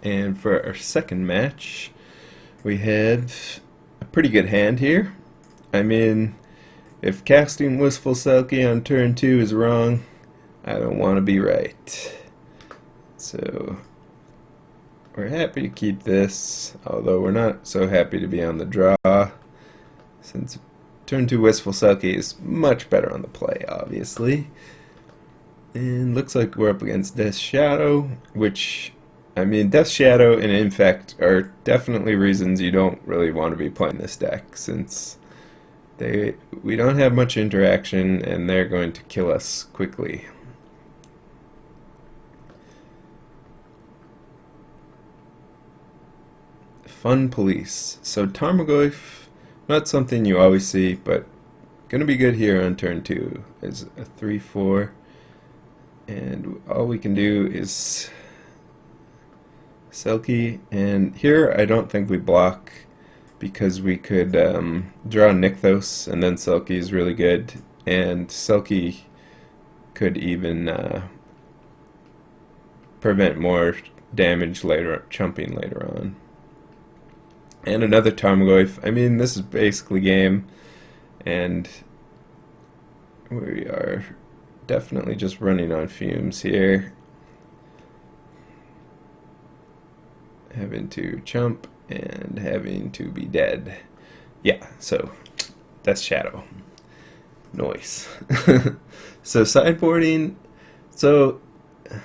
And for our second match, we have a pretty good hand here. I mean, if casting Wistful Selkie on turn 2 is wrong, I don't want to be right. So, we're happy to keep this, although we're not so happy to be on the draw, since turn 2 Wistful Selkie is much better on the play, obviously. And looks like we're up against Death Shadow, which, I mean, Death Shadow and Infect are definitely reasons you don't really want to be playing this deck, since we don't have much interaction and they're going to kill us quickly. Fun Police. So Tarmogoyf, not something you always see, but gonna be good here on turn 2. Is a 3/4. And all we can do is Selkie, and here I don't think we block because we could draw Nykthos, and then Selkie is really good, and Selkie could even prevent more damage later, chumping later on. And another Tarmogoyf. I mean, this is basically game, and we are definitely just running on fumes here. Having to chump and having to be dead. Yeah, so that's Shadow. Noise. So sideboarding. So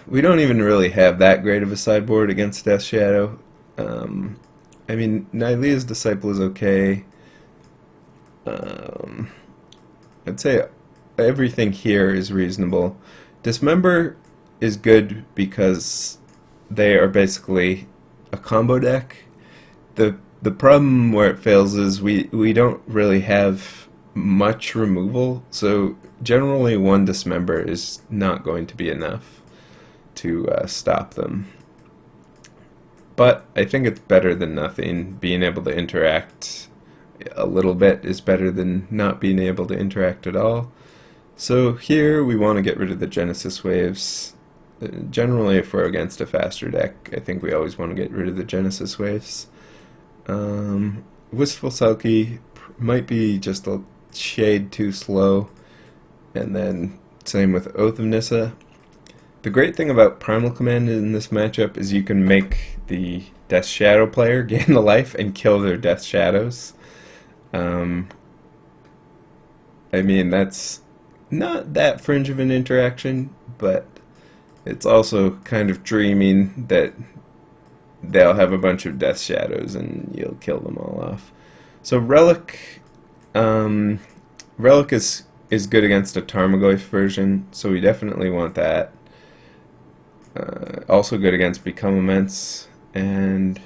we don't even really have that great of a sideboard against Death Shadow. I mean, Nylea's Disciple is okay. I'd say everything here is reasonable. Dismember is good because they are basically a combo deck. The problem where it fails is we don't really have much removal, so generally one Dismember is not going to be enough to stop them. But I think it's better than nothing. Being able to interact a little bit is better than not being able to interact at all. So here we want to get rid of the Genesis Waves. Generally, if we're against a faster deck, I think we always want to get rid of the Genesis Waves. Wistful Selkie might be just a shade too slow, and then same with Oath of Nissa. The great thing about Primal Command in this matchup is you can make the Death Shadow player gain a life and kill their Death Shadows. I mean, that's not that fringe of an interaction, but it's also kind of dreaming that they'll have a bunch of Death Shadows and you'll kill them all off. So Relic, Relic is good against a Tarmogoyf version, so we definitely want that. Also good against Become Immense, and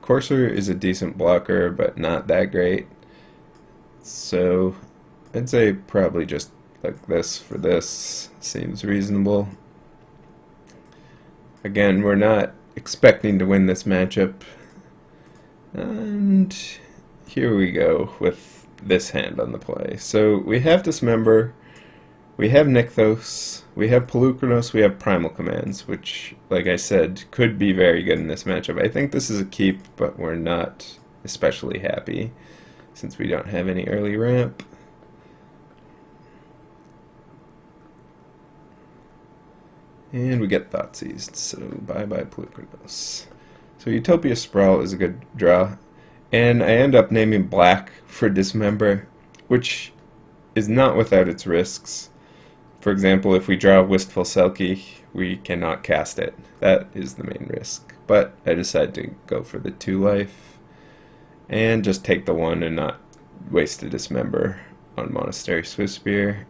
Courser is a decent blocker, but not that great. So I'd say probably just like this for this seems reasonable. Again, we're not expecting to win this matchup. And here we go with this hand on the play. So we have Dismember, we have Nykthos, we have Polukranos, we have Primal Commands, which, like I said, could be very good in this matchup. I think this is a keep, but we're not especially happy since we don't have any early ramp. And we get Thoughtseize, so bye-bye Polukranos. So Utopia Sprawl is a good draw, and I end up naming black for Dismember, which is not without its risks. For example, if we draw Wistful Selkie, we cannot cast it. That is the main risk. But I decided to go for the 2 life, and just take the 1 and not waste a Dismember on Monastery Swiftspear.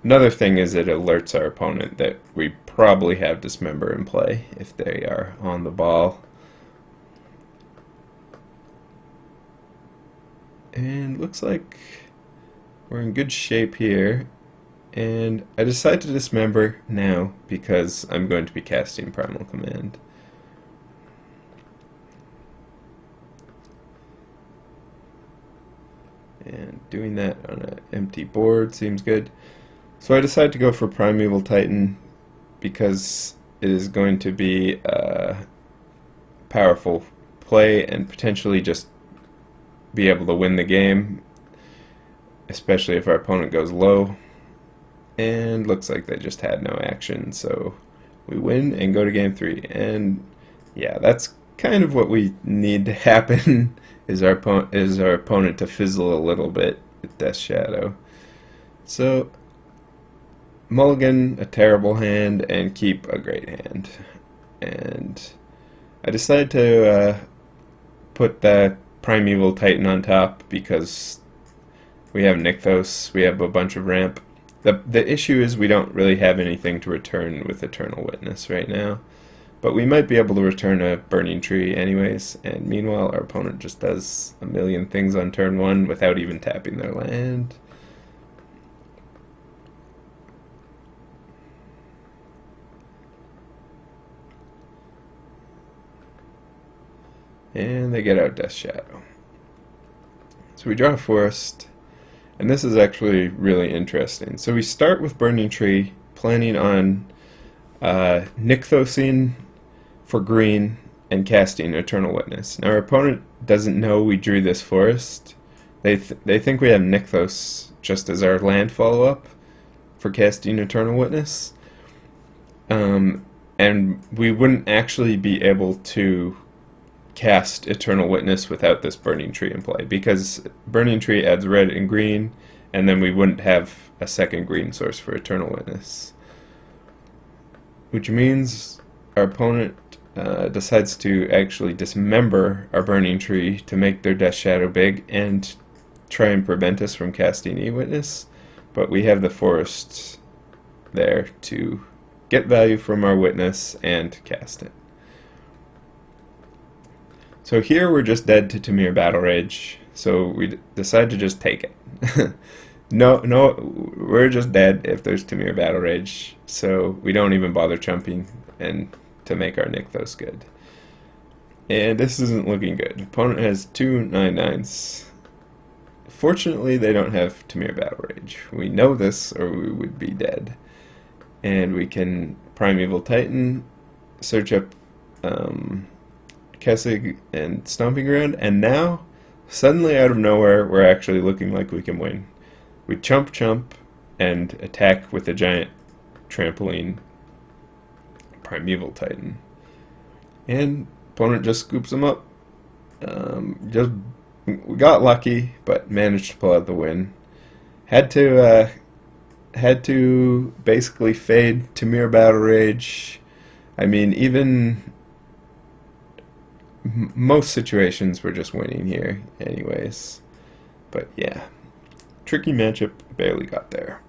Another thing is it alerts our opponent that we probably have Dismember in play if they are on the ball. And looks like we're in good shape here. And I decided to Dismember now because I'm going to be casting Primal Command. And doing that on an empty board seems good. So I decided to go for Primeval Titan because it is going to be a powerful play and potentially just be able to win the game, especially if our opponent goes low. And looks like they just had no action, so we win and go to game 3. And yeah, that's kind of what we need to happen is our opponent to fizzle a little bit with Death Shadow. So mulligan a terrible hand and keep a great hand. And I decided to put the Primeval Titan on top because we have Nykthos, we have a bunch of ramp. The issue is we don't really have anything to return with Eternal Witness right now, but we might be able to return a Burning Tree anyways, and meanwhile our opponent just does a million things on turn 1 without even tapping their land. And they get out Death Shadow. So we draw a Forest, and this is actually really interesting. So we start with Burning Tree, planning on Nykthosing for green and casting Eternal Witness. Now our opponent doesn't know we drew this Forest. They think we have Nykthos just as our land follow-up for casting Eternal Witness. And we wouldn't actually be able to cast Eternal Witness without this Burning Tree in play, because Burning Tree adds red and green, and then we wouldn't have a second green source for Eternal Witness. Which means our opponent decides to actually dismember our Burning Tree to make their Death Shadow big and try and prevent us from casting E-Witness, but we have the Forest there to get value from our Witness and cast it. So here we're just dead to Tamir Battle Rage, so we decide to just take it. No, we're just dead if there's Tamir Battle Rage, so we don't even bother chumping and to make our Nykthos good. And this isn't looking good. Opponent has 2 9/9s. Fortunately, they don't have Tamir Battle Rage. We know this, or we would be dead. And we can Primeval Titan, search up Kessig and Stomping Ground, and now, suddenly out of nowhere, we're actually looking like we can win. We chump and attack with a giant trampoline Primeval Titan. And opponent just scoops them up. We got lucky, but managed to pull out the win. Had to basically fade Tamir Battle Rage. I mean, even most situations we're just winning here anyways. But yeah, tricky matchup, barely got there.